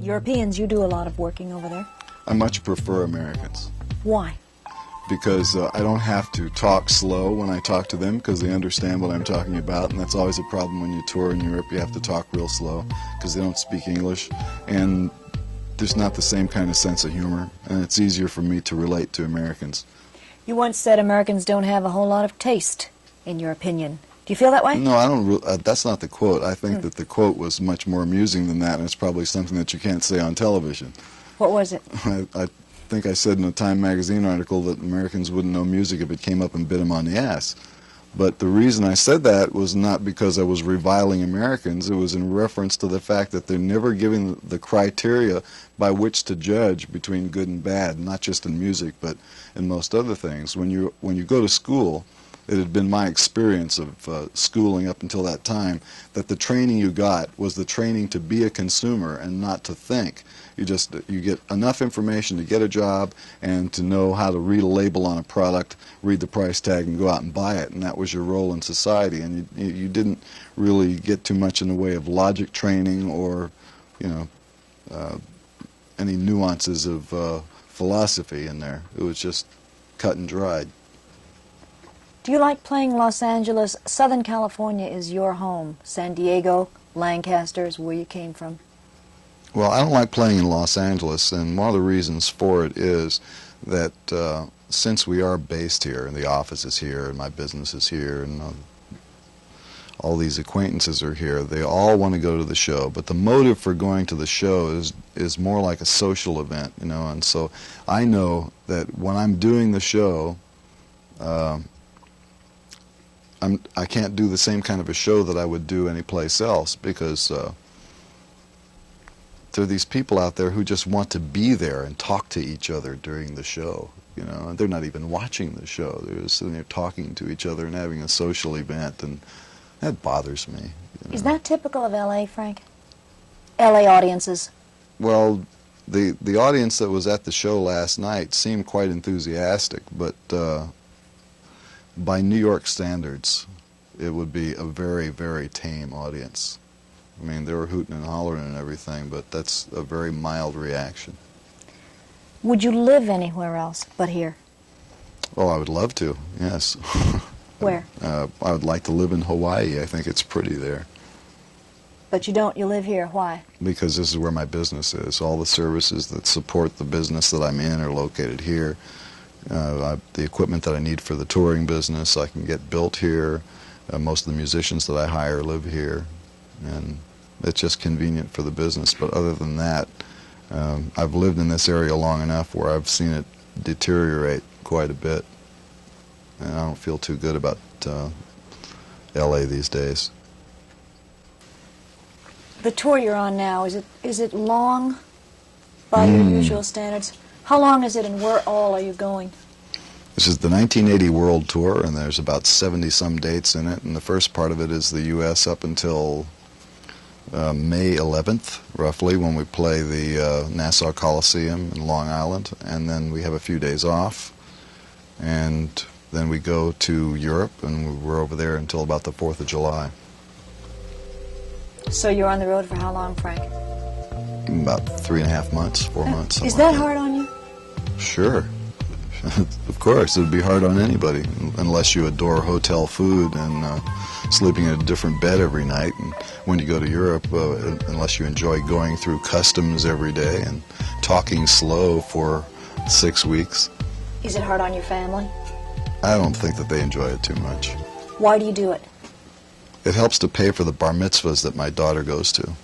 Europeans, you do a lot of working over there. I much prefer Americans. Why? Because I don't have to talk slow when I talk to them because they understand what I'm talking about, and that's always a problem when you tour in Europe. You have to talk real slow because they don't speak English, and there's not the same kind of sense of humor, and it's easier for me to relate to Americans. You once said Americans don't have a whole lot of taste, in your opinion. Do you feel that way? No, I don't. That's not the quote. I think that the quote was much more amusing than that, and it's probably something that you can't say on television. What was it? I think I said in a Time magazine article that Americans wouldn't know music if it came up and bit them on the ass. But the reason I said that was not because I was reviling Americans. It was in reference to the fact that they're never given the criteria by which to judge between good and bad, not just in music, but in most other things. When you go to school, it had been my experience of schooling up until that time that the training you got was the training to be a consumer and not to think. You get enough information to get a job and to know how to read a label on a product, read the price tag, and go out and buy it. And that was your role in society. And you didn't really get too much in the way of logic training or, any nuances of philosophy in there. It was just cut and dried. Do you like playing Los Angeles? Southern California is your home. San Diego, Lancaster is where you came from. Well, I don't like playing in Los Angeles, and one of the reasons for it is that since we are based here, and the office is here, and my business is here, and all these acquaintances are here, they all want to go to the show. But the motive for going to the show is more like a social event, and so I know that when I'm doing the show, I can't do the same kind of a show that I would do anyplace else because there are these people out there who just want to be there and talk to each other during the show, and they're not even watching the show. They're just sitting there talking to each other and having a social event, and that bothers me. Is that typical of L.A., Frank? L.A. audiences? Well, the audience that was at the show last night seemed quite enthusiastic, but by New York standards, it would be a very, very tame audience. I mean, they were hooting and hollering and everything, but that's a very mild reaction. Would you live anywhere else but here? Oh, I would love to, yes. Where? I would like to live in Hawaii. I think it's pretty there. But you don't, you live here. Why? Because this is where my business is. All the services that support the business that I'm in are located here. The equipment that I need for the touring business I can get built here. Most of the musicians that I hire live here, and it's just convenient for the business. But other than that, I've lived in this area long enough where I've seen it deteriorate quite a bit, and I don't feel too good about L.A. these days. The tour you're on now, is it long by your usual standards? How long is it, and where all are you going? This is the 1980 World Tour, and there's about 70-some dates in it, and the first part of it is the U.S. up until May 11th, roughly, when we play the Nassau Coliseum in Long Island, and then we have a few days off, and then we go to Europe, and we're over there until about the 4th of July. So you're on the road for how long, Frank? About 3.5 months, 4 months. Is that hard on you? Sure. Of course, it would be hard on anybody, unless you adore hotel food and sleeping in a different bed every night. And when you go to Europe, unless you enjoy going through customs every day and talking slow for 6 weeks. Is it hard on your family? I don't think that they enjoy it too much. Why do you do it? It helps to pay for the bar mitzvahs that my daughter goes to.